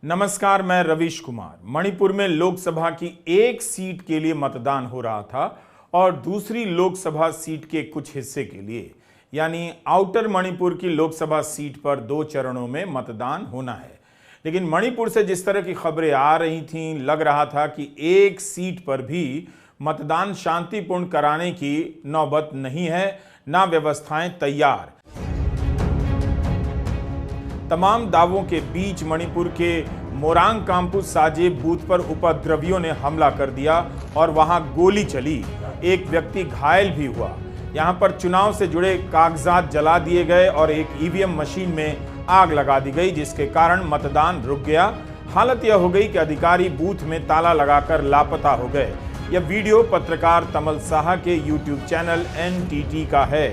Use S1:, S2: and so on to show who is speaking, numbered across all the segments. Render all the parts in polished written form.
S1: नमस्कार, मैं रवीश कुमार। मणिपुर में लोकसभा की एक सीट के लिए मतदान हो रहा था और दूसरी लोकसभा सीट के कुछ हिस्से के लिए यानी आउटर मणिपुर की लोकसभा सीट पर 2 चरणों में मतदान होना है। लेकिन मणिपुर से जिस तरह की खबरें आ रही थीं, लग रहा था कि एक सीट पर भी मतदान शांतिपूर्ण कराने की नौबत नहीं है, ना व्यवस्थाएं तैयार। तमाम दावों के बीच मणिपुर के मोरांग काम्पू साजे बूथ पर उपद्रवियों ने हमला कर दिया और वहां गोली चली। एक व्यक्ति घायल भी हुआ। यहां पर चुनाव से जुड़े कागजात जला दिए गए और एक ईवीएम मशीन में आग लगा दी गई, जिसके कारण मतदान रुक गया। हालत यह हो गई कि अधिकारी बूथ में ताला लगाकर लापता हो गए। यह वीडियो पत्रकार तमल साहा के यूट्यूब चैनल NTT का है।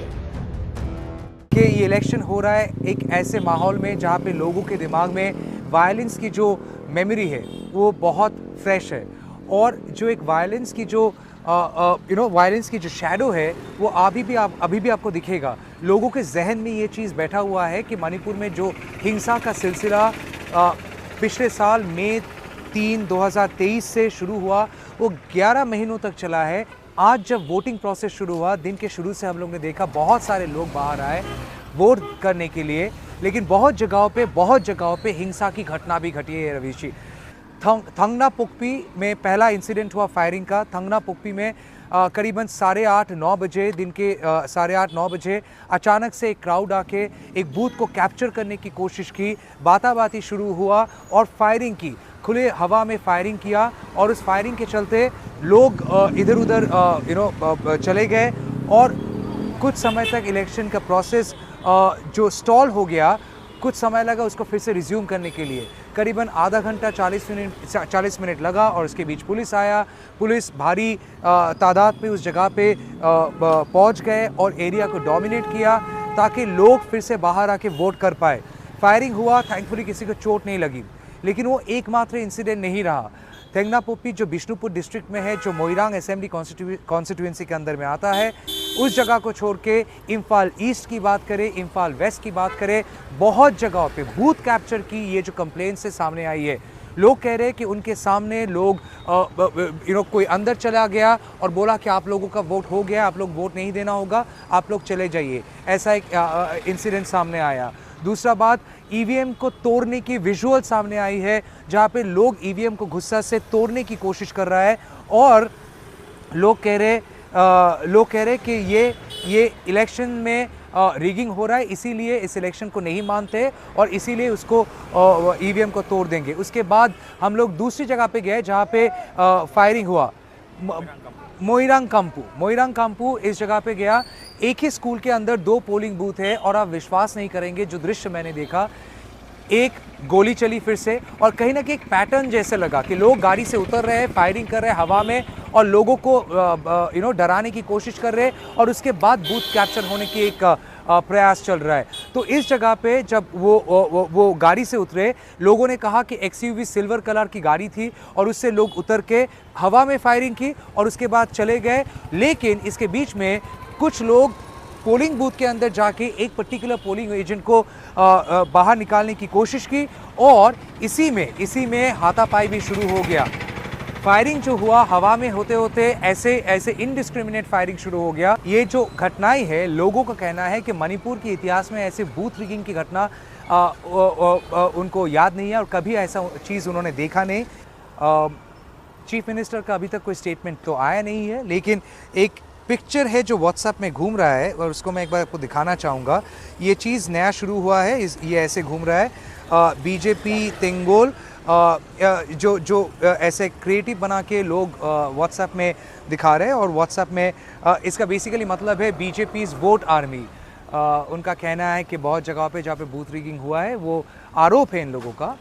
S2: कि ये इलेक्शन हो रहा है एक ऐसे माहौल में जहाँ पे लोगों के दिमाग में वायलेंस की जो मेमोरी है वो बहुत फ्रेश है, और जो एक वायलेंस की जो वायलेंस की जो शैडो है वो अभी भी आपको दिखेगा। लोगों के जहन में ये चीज़ बैठा हुआ है कि मणिपुर में जो हिंसा का सिलसिला पिछले साल मई 3, 2023 से शुरू हुआ वो 11 महीनों तक चला है। आज जब वोटिंग प्रोसेस शुरू हुआ, दिन के शुरू से हम लोग ने देखा बहुत सारे लोग बाहर आए वोट करने के लिए, लेकिन बहुत जगहों पे हिंसा की घटना भी घटी है। रवीश जी, थंगनापुक्पी में पहला इंसिडेंट हुआ फायरिंग का। थंगनापुक्पी में करीबन 8:30-9 बजे, दिन के 8:30-9 बजे अचानक से एक क्राउड आके एक बूथ को कैप्चर करने की कोशिश की। बाताबाती शुरू हुआ और फायरिंग की, खुले हवा में फायरिंग किया, और उस फायरिंग के चलते लोग इधर उधर चले गए और कुछ समय तक इलेक्शन का प्रोसेस जो स्टॉल हो गया, कुछ समय लगा उसको फिर से रिज्यूम करने के लिए। करीबन आधा घंटा 40 मिनट लगा और उसके बीच पुलिस आया। पुलिस भारी तादाद में उस जगह पे पहुंच गए और एरिया को डोमिनेट किया ताकि लोग फिर से बाहर आके वोट कर पाए। फायरिंग हुआ, थैंकफुली किसी को चोट नहीं लगी, लेकिन वो एकमात्र इंसिडेंट नहीं रहा। थंगनापुक्पी जो बिष्णुपुर डिस्ट्रिक्ट में है, जो मोइरांग असेंबली कॉन्स्टिट्यूएंसी के अंदर में आता है, उस जगह को छोड़ के इम्फाल ईस्ट की बात करें, इम्फाल वेस्ट की बात करें, बहुत जगहों पे बूथ कैप्चर की ये जो कंप्लेंट से सामने आई है। लोग कह रहे हैं कि उनके सामने लोग कोई अंदर चला गया और बोला कि आप लोगों का वोट हो गया, आप लोग वोट नहीं देना होगा, आप लोग चले जाइए। ऐसा एक इंसिडेंट सामने आया। दूसरा बात, ईवीएम को तोड़ने की विजुअल सामने आई है, जहां पे लोग ईवीएम को गुस्सा से तोड़ने की कोशिश कर रहा है, और लोग कह रहे कि ये इलेक्शन में रिगिंग हो रहा है, इसीलिए इस इलेक्शन को नहीं मानते और इसीलिए उसको ईवीएम को तोड़ देंगे। उसके बाद हम लोग दूसरी जगह पे गए जहां पे फायरिंग हुआ, मोइरांग काम्पू इस जगह पे गया। एक ही स्कूल के अंदर 2 पोलिंग बूथ है और आप विश्वास नहीं करेंगे जो दृश्य मैंने देखा। एक गोली चली फिर से, और कहीं ना कहीं एक पैटर्न जैसे लगा कि लोग गाड़ी से उतर रहे हैं, फायरिंग कर रहे हैं हवा में और लोगों को डराने की कोशिश कर रहे हैं, और उसके बाद बूथ कैप्चर होने की एक प्रयास चल रहा है। तो इस जगह पे जब वो गाड़ी से उतरे, लोगों ने कहा कि XUV सिल्वर कलर की गाड़ी थी और उससे लोग उतर के हवा में फायरिंग की और उसके बाद चले गए। लेकिन इसके बीच में कुछ लोग पोलिंग बूथ के अंदर जाके एक पर्टिकुलर पोलिंग एजेंट को बाहर निकालने की कोशिश की, और इसी में हाथापाई भी शुरू हो गया। फायरिंग जो हुआ, हवा में होते होते ऐसे इनडिस्क्रिमिनेट फायरिंग शुरू हो गया। ये जो घटनाएं है, लोगों का कहना है कि मणिपुर के इतिहास में ऐसे बूथ रिगिंग की घटना उनको याद नहीं है और कभी ऐसा चीज़ उन्होंने देखा नहीं। चीफ मिनिस्टर का अभी तक कोई स्टेटमेंट तो आया नहीं है, लेकिन एक पिक्चर है जो व्हाट्सएप में घूम रहा है और उसको मैं एक बार आपको दिखाना चाहूँगा। ये चीज़ नया शुरू हुआ है, ये ऐसे घूम रहा है। बीजेपी तेंगोल जो ऐसे क्रिएटिव बना के लोग व्हाट्सएप में दिखा रहे हैं, और व्हाट्सएप में इसका बेसिकली मतलब है बीजेपीज़ वोट आर्मी। उनका कहना है कि बहुत जगह पे जहाँ पे बूथ रिगिंग हुआ है, वो आरोप है इन लोगों का,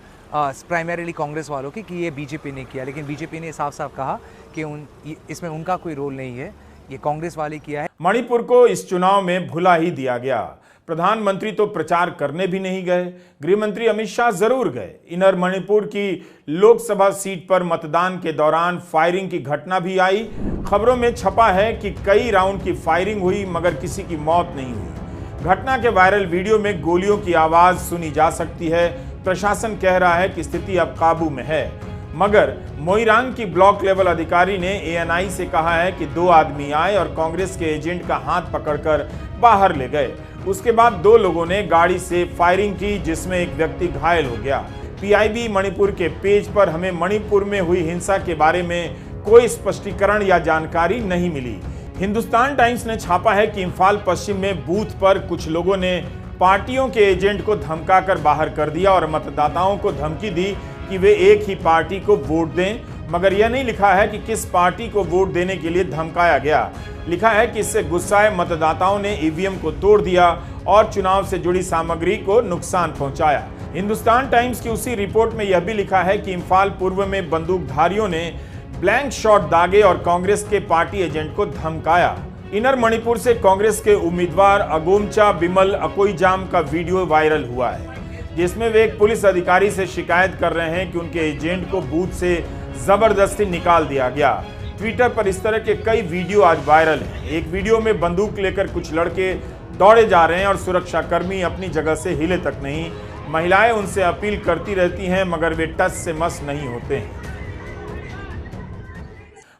S2: प्राइमरीली कांग्रेस वालों की, कि ये बीजेपी ने किया। लेकिन बीजेपी ने साफ साफ कहा कि इसमें उनका कोई रोल नहीं है, ये कांग्रेस वाले किया है।
S1: मणिपुर को इस चुनाव में भुला ही दिया गया। प्रधानमंत्री तो प्रचार करने भी नहीं गए, गृह मंत्री अमित शाह जरूर गए। इनर मणिपुर की लोकसभा सीट पर मतदान के दौरान फायरिंग की घटना भी आई। खबरों में छपा है कि कई राउंड की फायरिंग हुई मगर किसी की मौत नहीं हुई। घटना के वायरल वीडियो में गोलियों की आवाज सुनी जा सकती है। प्रशासन कह रहा है कि स्थिति अब काबू में है, मगर मोइरांग की ब्लॉक लेवल अधिकारी ने एएनआई से कहा है कि 2 आदमी आए और कांग्रेस के एजेंट का हाथ पकड़कर बाहर ले गए। उसके बाद 2 लोगों ने गाड़ी से फायरिंग की, जिसमें एक व्यक्ति घायल हो गया। पीआईबी मणिपुर के पेज पर हमें मणिपुर में हुई हिंसा के बारे में कोई स्पष्टीकरण या जानकारी नहीं मिली। हिंदुस्तान टाइम्स ने छापा है कि इम्फाल पश्चिम में बूथ पर कुछ लोगों ने पार्टियों के एजेंट को धमकाकर बाहर कर दिया और मतदाताओं को धमकी दी कि वे एक ही पार्टी को वोट दें, मगर यह नहीं लिखा है कि किस पार्टी को वोट देने के लिए धमकाया गया। लिखा है कि इससे गुस्साए मतदाताओं ने ईवीएम को तोड़ दिया और चुनाव से जुड़ी सामग्री को नुकसान पहुंचाया। हिंदुस्तान टाइम्स की उसी रिपोर्ट में यह भी लिखा है कि इम्फाल पूर्व में बंदूकधारियों ने ब्लैंक शॉट दागे और कांग्रेस के पार्टी एजेंट को धमकाया। इनर मणिपुर से कांग्रेस के उम्मीदवार अगोमचा बिमल अकोईजाम का वीडियो वायरल हुआ है, जिसमें वे एक पुलिस अधिकारी से शिकायत कर रहे हैं कि उनके एजेंट को बूथ से जबरदस्ती निकाल दिया गया। ट्विटर पर इस तरह के कई वीडियो आज वायरल हैं। एक वीडियो में बंदूक लेकर कुछ लड़के दौड़े जा रहे हैं और सुरक्षाकर्मी अपनी जगह से हिले तक नहीं। महिलाएं उनसे अपील करती रहती हैं, मगर वे टस से मस नहीं होते हैं।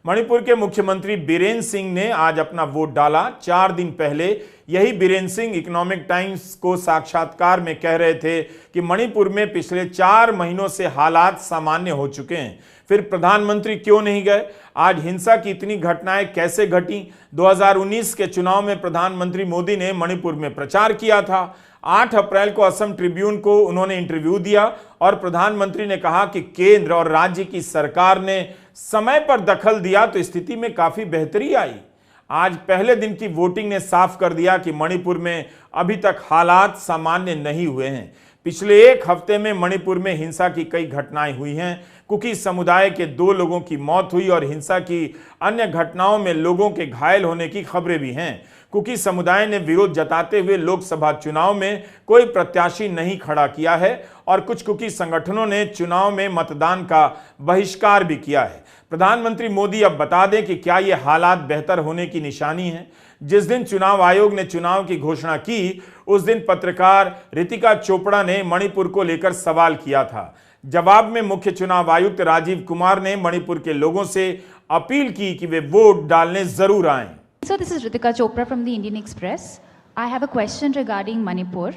S1: मणिपुर के मुख्यमंत्री बीरेन सिंह ने आज अपना वोट डाला। 4 दिन पहले यही बीरेन सिंह इकोनॉमिक टाइम्स को साक्षात्कार में कह रहे थे कि मणिपुर में पिछले 4 महीनों से हालात सामान्य हो चुके हैं। फिर प्रधानमंत्री क्यों नहीं गए? आज हिंसा की इतनी घटनाएं कैसे घटी? 2019 के चुनाव में प्रधानमंत्री मोदी ने मणिपुर में प्रचार किया था। 8 अप्रैल को असम ट्रिब्यून को उन्होंने इंटरव्यू दिया और प्रधानमंत्री ने कहा कि केंद्र और राज्य की सरकार ने समय पर दखल दिया तो स्थिति में काफी बेहतरी आई। आज पहले दिन की वोटिंग ने साफ कर दिया कि मणिपुर में अभी तक हालात सामान्य नहीं हुए हैं। पिछले 1 हफ्ते में मणिपुर में हिंसा की कई घटनाएं हुई हैं। कुकी समुदाय के 2 लोगों की मौत हुई और हिंसा की अन्य घटनाओं में लोगों के घायल होने की खबरें भी हैं। कुकी समुदाय ने विरोध जताते हुए लोकसभा चुनाव में कोई प्रत्याशी नहीं खड़ा किया है और कुछ कुकी संगठनों ने चुनाव में मतदान का बहिष्कार भी किया है। प्रधानमंत्री मोदी अब बता दें कि क्या ये हालात बेहतर होने की निशानी है? जिस दिन चुनाव आयोग ने चुनाव की घोषणा की, उस दिन पत्रकार रितिका चोपड़ा ने मणिपुर को लेकर सवाल किया था। जवाब में मुख्य चुनाव आयुक्त राजीव कुमार ने मणिपुर के लोगों से अपील की कि वे वोट डालने जरूर आएं।
S3: So this is Ritika Chopra from the Indian Express. I have a question regarding Manipur.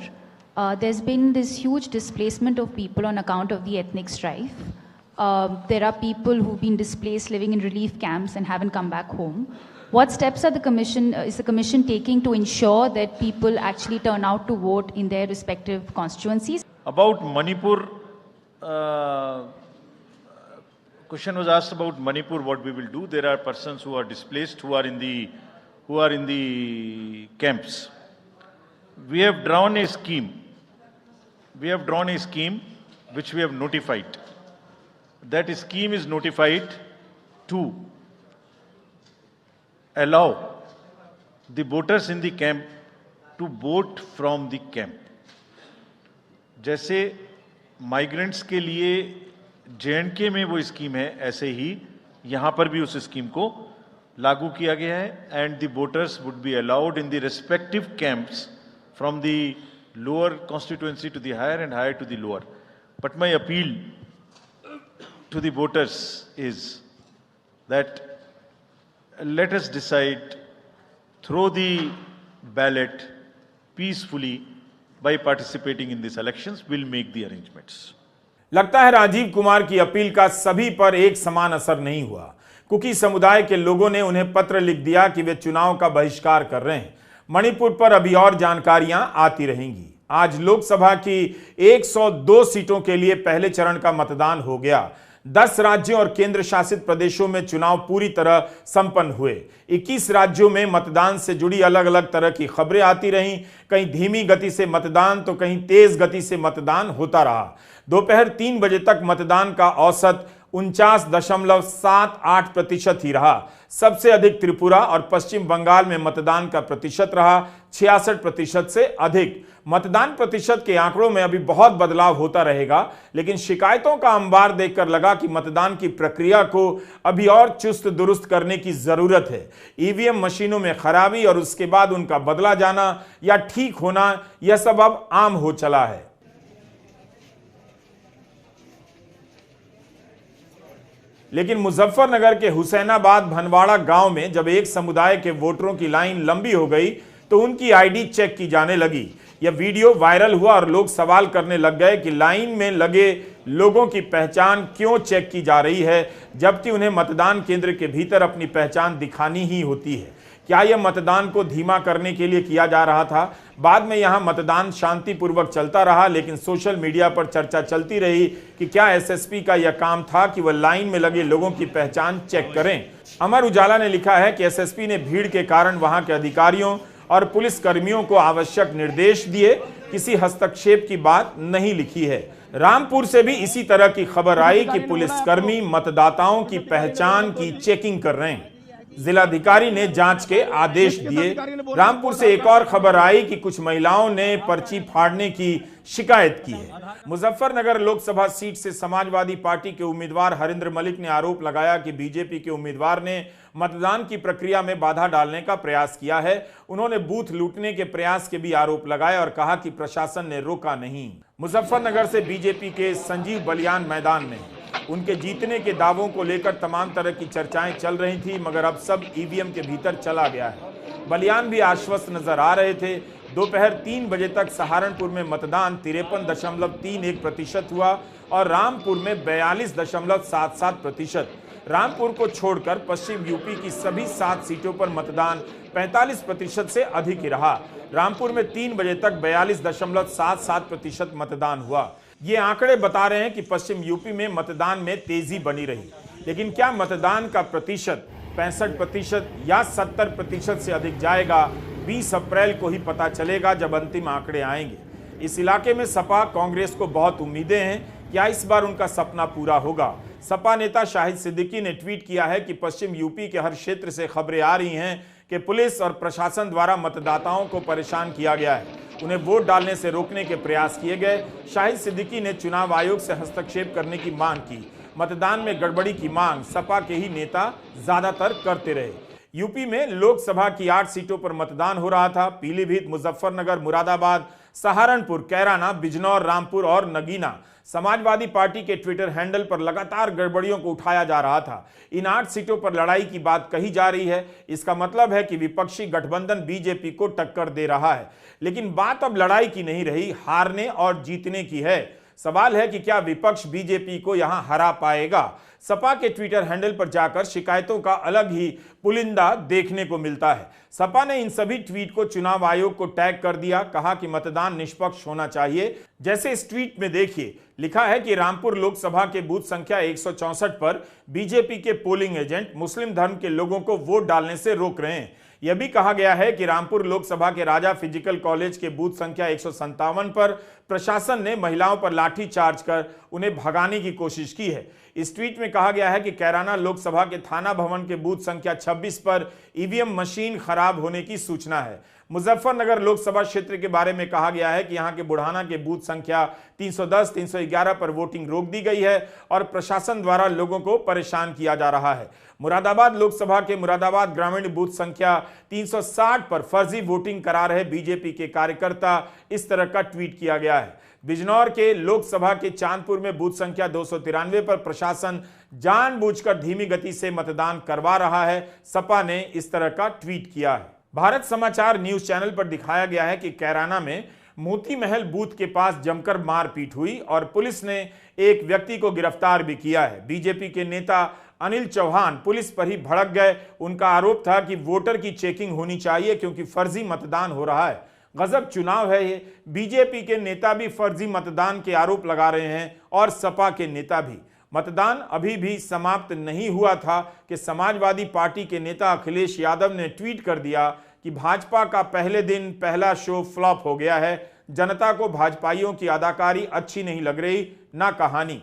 S3: There's been this huge displacement of people on account of the ethnic strife. There are people who've been displaced living in relief camps and haven't come back home. What steps are is the commission taking to ensure that people actually turn out to vote in their respective constituencies?
S4: About Manipur, question was asked about Manipur, what we will do. There are persons who are displaced, who are in the camps. We have drawn a scheme. Which we have notified. That scheme is notified to allow the voters in the camp to vote from the camp. जैसे migrants के लिए JNK में वो scheme है, ऐसे ही यहाँ पर भी उस स्कीम को लागू किया गया है। And the voters would be allowed in the respective camps from the lower constituency to the higher and higher to the lower. But my appeal to the voters is that let us decide through the ballot peacefully by participating in these elections. We'll make the arrangements.
S1: लगता है राजीव कुमार की appeal का सभी पर एक समान असर नहीं हुआ। कुकी समुदाय के लोगों ने उन्हें पत्र लिख दिया कि वे चुनाव का बहिष्कार कर रहे हैं। मणिपुर पर अभी और जानकारियां आती रहेंगी। आज लोकसभा की 102 सीटों के लिए पहले चरण का मतदान हो गया। 10 राज्यों और केंद्र शासित प्रदेशों में चुनाव पूरी तरह संपन्न हुए। 21 राज्यों में मतदान से जुड़ी अलग अलग तरह की खबरें आती रहीं। कहीं धीमी गति से मतदान तो कहीं तेज गति से मतदान होता रहा। दोपहर 3 बजे तक मतदान का औसत 49.78% ही रहा। सबसे अधिक त्रिपुरा और पश्चिम बंगाल में मतदान का प्रतिशत रहा 66% से अधिक। मतदान प्रतिशत के आंकड़ों में अभी बहुत बदलाव होता रहेगा, लेकिन शिकायतों का अंबार देखकर लगा कि मतदान की प्रक्रिया को अभी और चुस्त दुरुस्त करने की जरूरत है। ईवीएम मशीनों में खराबी और उसके बाद उनका बदला जाना या ठीक होना, यह सब अब आम हो चला है। लेकिन मुजफ्फरनगर के हुसैनाबाद भनवाड़ा गांव में जब एक समुदाय के वोटरों की लाइन लंबी हो गई तो उनकी आईडी चेक की जाने लगी। यह वीडियो वायरल हुआ और लोग सवाल करने लग गए कि लाइन में लगे लोगों की पहचान क्यों चेक की जा रही है, जबकि उन्हें मतदान केंद्र के भीतर अपनी पहचान दिखानी ही होती है। क्या यह मतदान को धीमा करने के लिए किया जा रहा था? बाद में यहां मतदान शांतिपूर्वक चलता रहा, लेकिन सोशल मीडिया पर चर्चा चलती रही कि क्या एसएसपी का यह काम था कि वह लाइन में लगे लोगों की पहचान चेक करें। अमर उजाला ने लिखा है कि एसएसपी ने भीड़ के कारण वहां के अधिकारियों और पुलिस कर्मियों को आवश्यक निर्देश दिए, किसी हस्तक्षेप की बात नहीं लिखी है। रामपुर से भी इसी तरह की खबर आई कि पुलिसकर्मी मतदाताओं की पहचान की चेकिंग कर रहे हैं। जिलाधिकारी ने जांच के आदेश दिए। रामपुर से एक और खबर आई कि कुछ महिलाओं ने पर्ची फाड़ने की शिकायत की है। मुजफ्फरनगर लोकसभा सीट से समाजवादी पार्टी के उम्मीदवार हरिंद्र मलिक ने आरोप लगाया कि बीजेपी के उम्मीदवार ने मतदान की प्रक्रिया में बाधा डालने का प्रयास किया है। उन्होंने बूथ लूटने के प्रयास के भी आरोप लगाए और कहा कि प्रशासन ने रोका नहीं। मुजफ्फरनगर से बीजेपी के संजीव बलियान मैदान में, उनके जीतने के दावों को लेकर तमाम तरह की चर्चाएं चल रही थी, मगर अब सब ईवीएम के भीतर चला गया है। बलियान भी आश्वस्त नजर आ रहे थे। दोपहर 3 बजे तक सहारनपुर में मतदान 53.31% हुआ और रामपुर में 42.77%। रामपुर को छोड़कर पश्चिम यूपी की सभी 7 सीटों पर मतदान 45% से अधिक ही रहा। रामपुर में 3 बजे तक 42.77% मतदान हुआ। ये आंकड़े बता रहे हैं कि पश्चिम यूपी में मतदान में तेजी बनी रही, लेकिन क्या मतदान का प्रतिशत 65% या 70% से अधिक जाएगा? 20 अप्रैल को ही पता चलेगा जब अंतिम आंकड़े आएंगे। इस इलाके में सपा कांग्रेस को बहुत उम्मीदें हैं। क्या इस बार उनका सपना पूरा होगा? सपा नेता शाहिद सिद्दीकी ने ट्वीट किया है कि पश्चिम यूपी के हर क्षेत्र से खबरें आ रही हैं कि पुलिस और प्रशासन द्वारा मतदाताओं को परेशान किया गया है, उन्हें वोट डालने से रोकने के प्रयास किए गए। शाहिद सिद्दीकी ने चुनाव आयोग से हस्तक्षेप करने की मांग की। मतदान में गड़बड़ी की मांग सपा के ही नेता ज्यादातर करते रहे। यूपी में लोकसभा की 8 सीटों पर मतदान हो रहा था। पीलीभीत, मुजफ्फरनगर, मुरादाबाद, सहारनपुर, कैराना, बिजनौर, रामपुर और नगीना। समाजवादी पार्टी के ट्विटर हैंडल पर लगातार गड़बड़ियों को उठाया जा रहा था। इन 8 सीटों पर लड़ाई की बात कही जा रही है। इसका मतलब है कि विपक्षी गठबंधन बीजेपी को टक्कर दे रहा है, लेकिन बात अब लड़ाई की नहीं रही, हारने और जीतने की है। सवाल है कि क्या विपक्ष बीजेपी को यहां हरा पाएगा? सपा के ट्विटर हैंडल पर जाकर शिकायतों का अलग ही पुलिंदा देखने को मिलता है। सपा ने इन सभी ट्वीट को चुनाव आयोग को टैग कर दिया, कहा कि मतदान निष्पक्ष होना चाहिए। जैसे इस ट्वीट में देखिए, लिखा है कि रामपुर लोकसभा के बूथ संख्या 164 पर बीजेपी के पोलिंग एजेंट मुस्लिम धर्म के लोगों को वोट डालने से रोक रहे हैं। यह भी कहा गया है कि रामपुर लोकसभा के राजा फिजिकल कॉलेज के बूथ संख्या 157 पर प्रशासन ने महिलाओं पर लाठी चार्ज कर उन्हें भगाने की कोशिश की है। इस ट्वीट में कहा गया है कि कैराना लोकसभा के थाना भवन के बूथ संख्या 26 पर ईवीएम मशीन खराब होने की सूचना है। मुजफ्फरनगर लोकसभा क्षेत्र के बारे में कहा गया है कि यहां के बुढ़ाना के बूथ संख्या 310, 311 पर वोटिंग रोक दी गई है और प्रशासन द्वारा लोगों को परेशान किया जा रहा है। मुरादाबाद लोकसभा के मुरादाबाद ग्रामीण बूथ संख्या 360 पर फर्जी वोटिंग करा रहे बीजेपी के कार्यकर्ता, इस तरह का ट्वीट किया गया है। बिजनौर के लोकसभा के चांदपुर में बूथ संख्या 293 पर प्रशासन जानबूझकर धीमी गति से मतदान करवा रहा है। सपा ने इस तरह का ट्वीट किया है। भारत समाचार न्यूज चैनल पर दिखाया गया है कि कैराना में मोती महल बूथ के पास जमकर मारपीट हुई और पुलिस ने एक व्यक्ति को गिरफ्तार भी किया है। बीजेपी के नेता अनिल चौहान पुलिस पर ही भड़क गए। उनका आरोप था कि वोटर की चेकिंग होनी चाहिए क्योंकि फर्जी मतदान हो रहा है। गजब चुनाव है ये। बीजेपी के नेता भी फर्जी मतदान के आरोप लगा रहे हैं और सपा के नेता भी। मतदान अभी भी समाप्त नहीं हुआ था कि समाजवादी पार्टी के नेता अखिलेश यादव ने ट्वीट कर दिया कि भाजपा का पहले दिन पहला शो फ्लॉप हो गया है। जनता को भाजपाइयों की अदाकारी अच्छी नहीं लग रही, ना कहानी।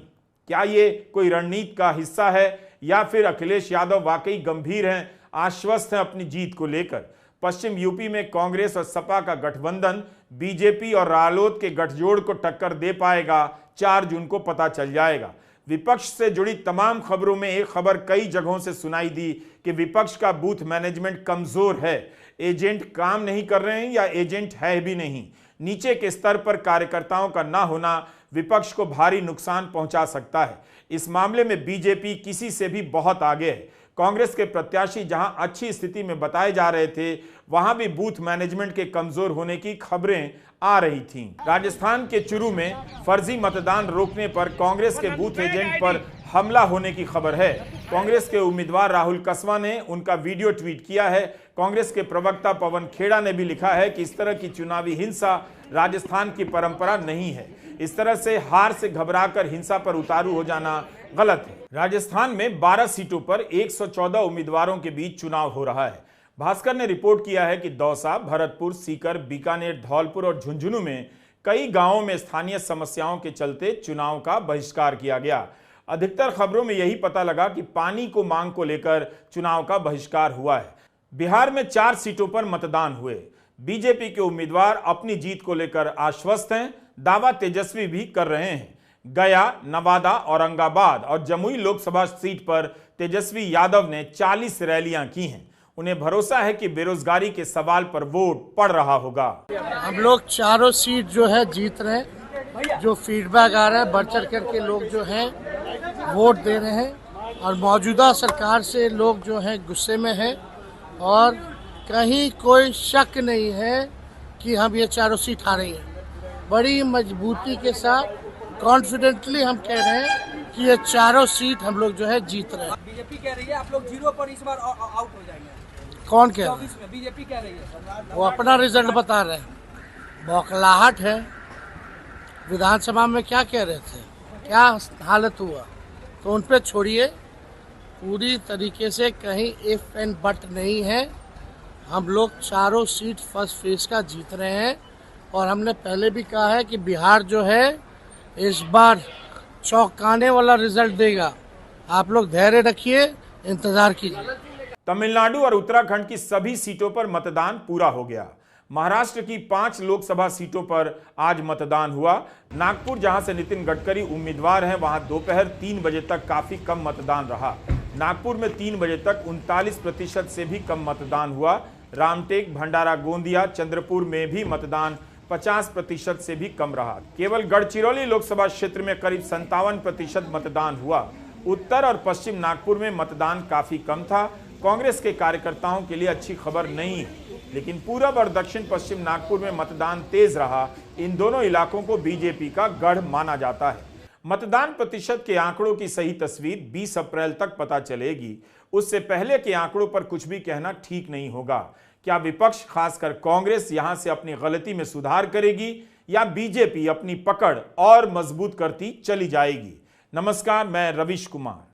S1: क्या ये कोई रणनीति का हिस्सा है या फिर अखिलेश यादव वाकई गंभीर हैं, आश्वस्त हैं अपनी जीत को लेकर? पश्चिम यूपी में कांग्रेस और सपा का गठबंधन बीजेपी और रालोद के गठजोड़ को टक्कर दे पाएगा, 4 जून को पता चल जाएगा। विपक्ष से जुड़ी तमाम खबरों में एक खबर कई जगहों से सुनाई दी कि विपक्ष का बूथ मैनेजमेंट कमजोर है, एजेंट काम नहीं कर रहे हैं या एजेंट है भी नहीं। नीचे के स्तर पर कार्यकर्ताओं का ना होना विपक्ष को भारी नुकसान पहुंचा सकता है। इस मामले में बीजेपी किसी से भी बहुत आगे है। कांग्रेस के प्रत्याशी जहां अच्छी स्थिति में बताए जा रहे थे, वहां भी बूथ मैनेजमेंट के कमजोर होने की खबरें आ रही थीं। राजस्थान के चुरू में फर्जी मतदान रोकने पर कांग्रेस के बूथ एजेंट पर हमला होने की खबर है। कांग्रेस के उम्मीदवार राहुल कसवा ने उनका वीडियो ट्वीट किया है। कांग्रेस के प्रवक्ता पवन खेड़ा ने भी लिखा है कि इस तरह की चुनावी हिंसा राजस्थान की परंपरा नहीं है। इस तरह से हार से घबराकर हिंसा पर उतारू हो जाना गलत है। राजस्थान में 12 सीटों पर 114 उम्मीदवारों के बीच चुनाव हो रहा है। भास्कर ने रिपोर्ट किया है कि दौसा, भरतपुर, सीकर, बीकानेर, धौलपुर और झुंझुनू में कई गांवों में स्थानीय समस्याओं के चलते चुनाव का बहिष्कार किया गया। अधिकतर खबरों में यही पता लगा कि पानी को मांग को लेकर चुनाव का बहिष्कार हुआ है। बिहार में 4 सीटों पर मतदान हुए। बीजेपी के उम्मीदवार अपनी जीत को लेकर आश्वस्त हैं, दावा तेजस्वी भी कर रहे हैं। गया, नवादा, औरंगाबाद और जमुई लोकसभा सीट पर तेजस्वी यादव ने 40 रैलियां की हैं। उन्हें भरोसा है कि बेरोजगारी के सवाल पर वोट पड़ रहा होगा।
S5: हम लोग चारों सीट जो है जीत रहे हैं। जो फीडबैक आ रहा है, बढ़ चढ़ करके लोग जो हैं वोट दे रहे हैं और मौजूदा सरकार से लोग जो हैं गुस्से में हैं और कहीं कोई शक नहीं है कि हम ये चारों सीट हारेंगे। बड़ी मजबूती के साथ कॉन्फिडेंटली हम कह रहे हैं कि ये चारों सीट हम लोग जो है जीत रहे हैं।
S6: बीजेपी कह रही है आप लोग 0 पर इस बार आउट हो जाएंगे।
S5: कौन कह रहा है?
S6: बीजेपी कह रही है।
S5: वो अपना रिजल्ट बता रहे हैं। बौखलाहट है। विधानसभा में क्या कह रहे थे, क्या हालत हुआ, तो उन पे छोड़िए। पूरी तरीके से कहीं इफ एंड बट नहीं है। हम लोग चारों सीट फर्स्ट फेज का जीत रहे हैं और हमने पहले भी कहा है कि बिहार जो है इस बार चौंकाने वाला रिजल्ट देगा। आप लोग धैर्य रखिए, इंतजार कीजिए।
S1: तमिलनाडु और उत्तराखंड की सभी सीटों पर मतदान पूरा हो गया। महाराष्ट्र की 5 लोकसभा सीटों पर आज मतदान हुआ। नागपुर, जहां से नितिन गडकरी उम्मीदवार हैं, वहां दोपहर 3 बजे तक काफी कम मतदान रहा। नागपुर में 3 बजे तक 39% से भी कम मतदान हुआ। रामटेक, भंडारा गोंदिया, चंद्रपुर में भी मतदान 50% से भी कम रहा। केवल गढ़चिरौली लोकसभा क्षेत्र में करीब 57% मतदान हुआ। उत्तर और पश्चिम नागपुर में मतदान काफी कम था। कांग्रेस के कार्यकर्ताओं के लिए अच्छी खबर नहीं है, लेकिन पूरब और दक्षिण पश्चिम नागपुर में मतदान तेज रहा। इन दोनों इलाकों को बीजेपी का गढ़ माना जाता है। मतदान प्रतिशत के आंकड़ों की सही तस्वीर 20 अप्रैल तक पता चलेगी। उससे पहले के आंकड़ों पर कुछ भी कहना ठीक नहीं होगा। क्या विपक्ष, खासकर कांग्रेस, यहां से अपनी गलती में सुधार करेगी या बीजेपी अपनी पकड़ और मजबूत करती चली जाएगी? नमस्कार, मैं रविश कुमार।